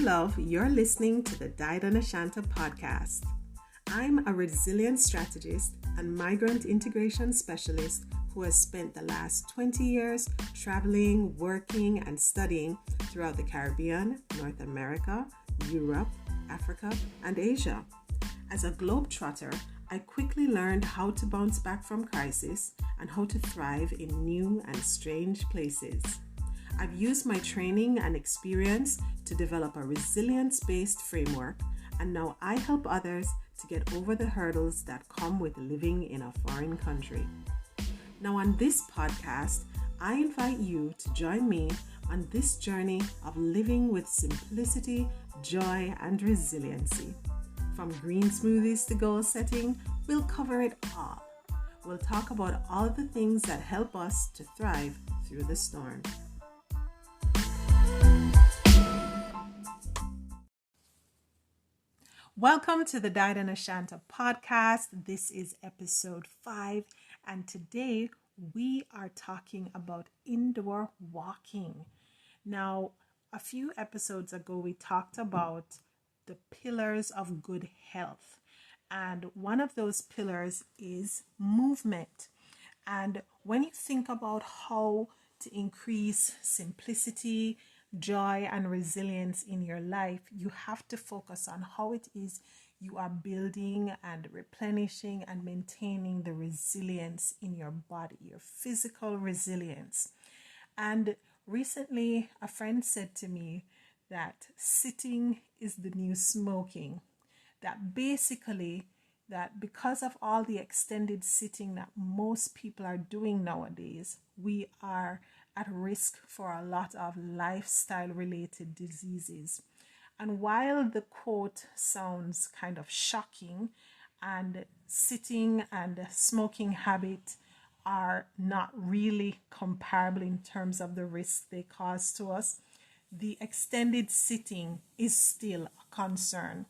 love, you're listening to the Died on Ashanta podcast. I'm a resilience strategist and migrant integration specialist who has spent the last 20 years traveling, working, and studying throughout the Caribbean, North America, Europe, Africa, and Asia. As a globetrotter, I quickly learned how to bounce back from crisis and how to thrive in new and strange places. I've used my training and experience to develop a resilience-based framework, and now I help others to get over the hurdles that come with living in a foreign country. Now on this podcast, I invite you to join me on this journey of living with simplicity, joy, and resiliency. From green smoothies to goal setting, we'll cover it all. We'll talk about all the things that help us to thrive through the storm. Welcome to the Died on Ashanta podcast. This is episode 5, and today we are talking about indoor walking. Now, a few episodes ago, we talked about the pillars of good health, and one of those pillars is movement. And when you think about how to increase simplicity, joy, and resilience in your life, you have to focus on how it is you are building and replenishing and maintaining the resilience in your body, your physical resilience. And recently, a friend said to me that sitting is the new smoking. That basically, that because of all the extended sitting that most people are doing nowadays, we are at risk for a lot of lifestyle related diseases. And while the quote sounds kind of shocking, and sitting and smoking habit are not really comparable in terms of the risk they cause to us, the extended sitting is still a concern.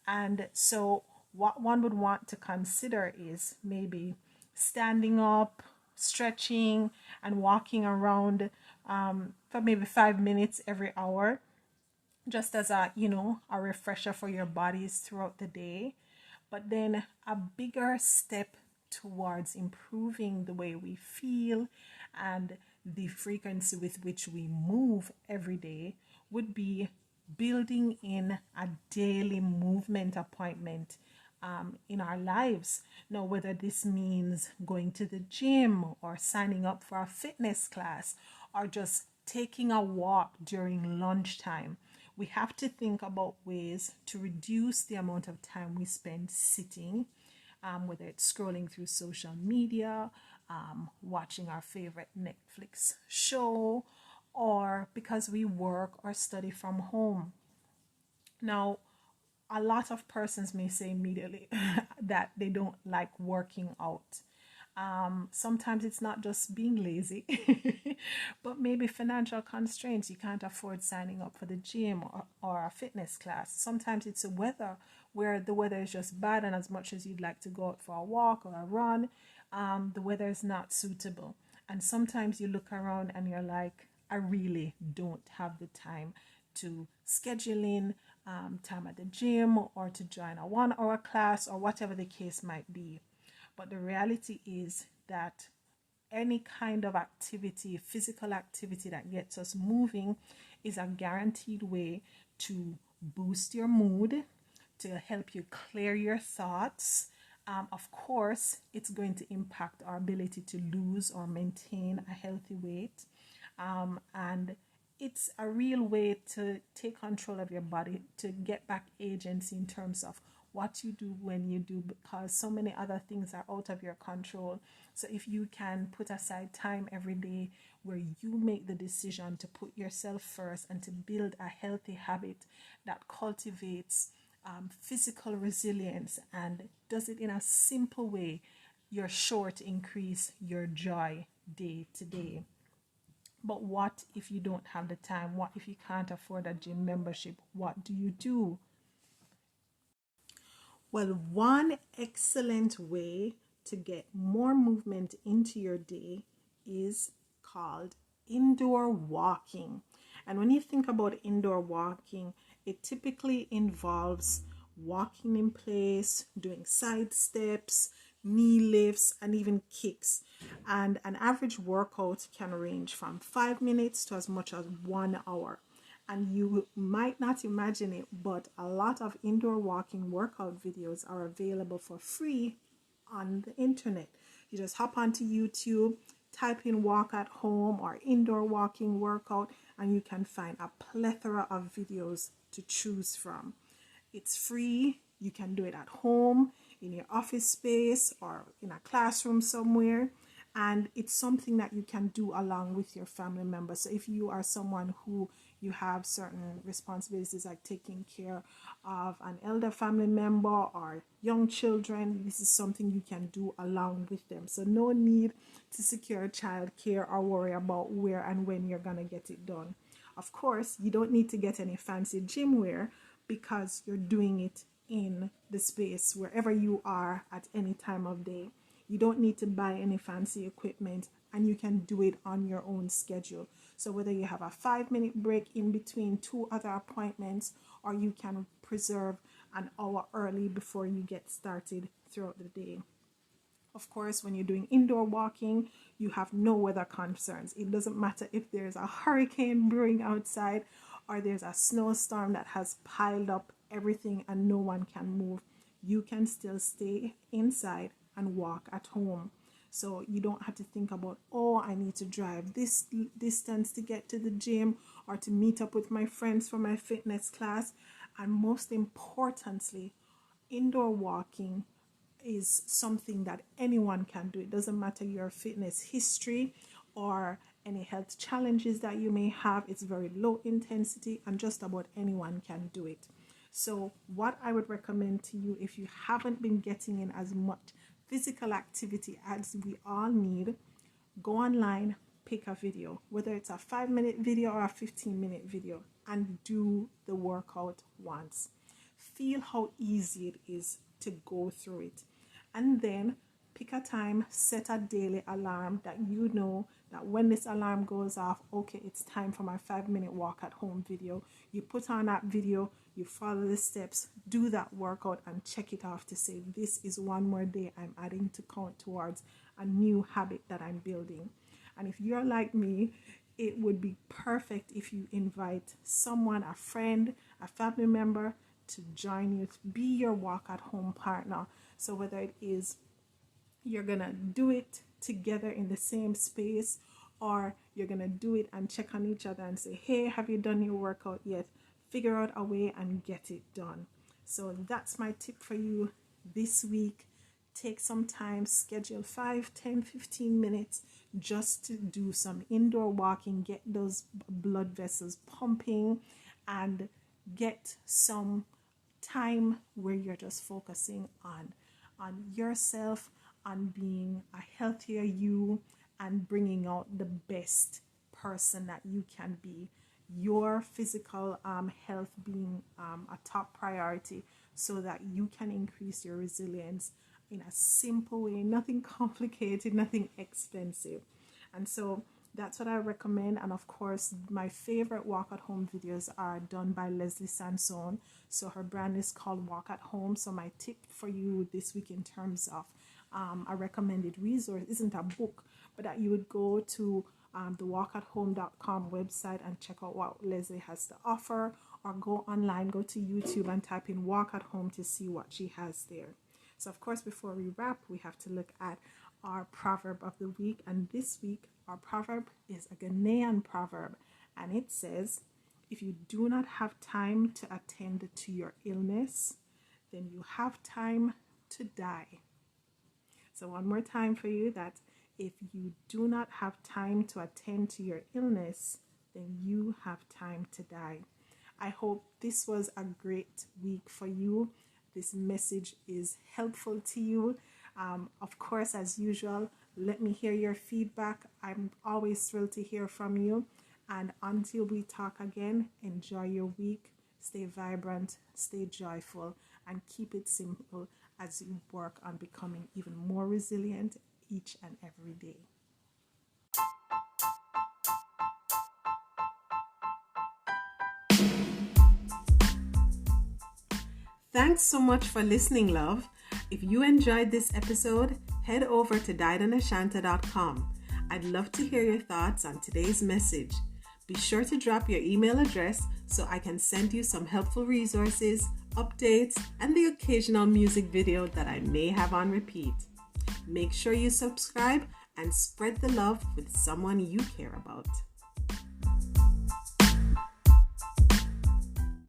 And so what one would want to consider is maybe standing up, stretching, and walking around for maybe 5 minutes every hour, just as a refresher for your bodies throughout the day. But then a bigger step towards improving the way we feel and the frequency with which we move every day would be building in a daily movement appointment in our lives. Now, whether this means going to the gym or signing up for a fitness class or just taking a walk during lunchtime, we have to think about ways to reduce the amount of time we spend sitting, whether it's scrolling through social media, watching our favorite Netflix show, or because we work or study from home. Now, a lot of persons may say immediately that they don't like working out. Sometimes it's not just being lazy, but maybe financial constraints. You can't afford signing up for the gym or a fitness class. Sometimes it's the weather, where the weather is just bad, and as much as you'd like to go out for a walk or a run, the weather is not suitable. And sometimes you look around and you're like, I really don't have the time to schedule in time at the gym or to join a 1-hour class or whatever the case might be. But the reality is that any kind of activity, physical activity that gets us moving, is a guaranteed way to boost your mood, to help you clear your thoughts. Of course, it's going to impact our ability to lose or maintain a healthy weight. And it's a real way to take control of your body, to get back agency in terms of what you do when you do, because so many other things are out of your control. So if you can put aside time every day where you make the decision to put yourself first and to build a healthy habit that cultivates physical resilience and does it in a simple way, you're sure to increase your joy day to day. But what if you don't have the time? What if you can't afford a gym membership? What do you do? Well, one excellent way to get more movement into your day is called indoor walking. And when you think about indoor walking, It typically involves walking in place, doing side steps, knee lifts, and even kicks. And an average workout can range from 5 minutes to as much as 1 hour. And you might not imagine it, but a lot of indoor walking workout videos are available for free on the internet. You just hop onto YouTube, type in walk at home or indoor walking workout, and you can find a plethora of videos to choose from. It's free. You can do it at home, in your office space, or in a classroom somewhere. And it's something that you can do along with your family members. So if you are someone who you have certain responsibilities like taking care of an elder family member or young children, this is something you can do along with them. So no need to secure childcare or worry about where and when you're going to get it done. Of course, you don't need to get any fancy gym wear because you're doing it in the space wherever you are at any time of day. You don't need to buy any fancy equipment, and you can do it on your own schedule. So whether you have a 5 minute break in between two other appointments, or you can preserve an hour early before you get started throughout the day. Of course, when you're doing indoor walking, you have no weather concerns. It doesn't matter if there's a hurricane brewing outside or there's a snowstorm that has piled up everything and no one can move. You can still stay inside and walk at home. So you don't have to think about, oh, I need to drive this distance to get to the gym or to meet up with my friends for my fitness class. And most importantly, indoor walking is something that anyone can do. It doesn't matter your fitness history or any health challenges that you may have. It's very low intensity and just about anyone can do it. So what I would recommend to you, if you haven't been getting in as much physical activity as we all need, go online, pick a video, whether it's a 5 minute video or a 15 minute video, and do the workout once. Feel how easy it is to go through it. And then pick a time, set a daily alarm that you know that when this alarm goes off, okay, it's time for my 5 minute walk at home video. You put on that video, you follow the steps, do that workout, and check it off to say, this is one more day I'm adding to count towards a new habit that I'm building. And if you're like me, it would be perfect if you invite someone, a friend, a family member, to join you, to be your walk at home partner. So whether it is you're gonna do it together in the same space, or you're gonna do it and check on each other and say, hey, have you done your workout yet? Figure out a way and get it done. So that's my tip for you this week. Take some time, schedule 5, 10, 15 minutes just to do some indoor walking, get those blood vessels pumping, and get some time where you're just focusing on yourself, on being a healthier you, and bringing out the best person that you can be. Your physical health being a top priority so that you can increase your resilience in a simple way, nothing complicated, nothing expensive. And so that's what I recommend. And of course, my favorite walk at home videos are done by Leslie Sansone. So her brand is called Walk at Home. So my tip for you this week in terms of a recommended resource isn't a book, but that you would go to the walkathome.com website and check out what Leslie has to offer, or go online, go to YouTube and type in Walk at Home to see what she has there. So of course, before we wrap, we have to look at our proverb of the week. And this week, our proverb is a Ghanaian proverb. And it says, if you do not have time to attend to your illness, then you have time to die. So one more time for you, that if you do not have time to attend to your illness, then you have time to die. I hope this was a great week for you. This message is helpful to you. Of course, as usual, let me hear your feedback. I'm always thrilled to hear from you. And until we talk again, enjoy your week. Stay vibrant, stay joyful, and keep it simple as you work on becoming even more resilient each and every day. Thanks so much for listening, love. If you enjoyed this episode, head over to diedonashanta.com. I'd love to hear your thoughts on today's message. Be sure to drop your email address so I can send you some helpful resources, updates, and the occasional music video that I may have on repeat. Make sure you subscribe and spread the love with someone you care about.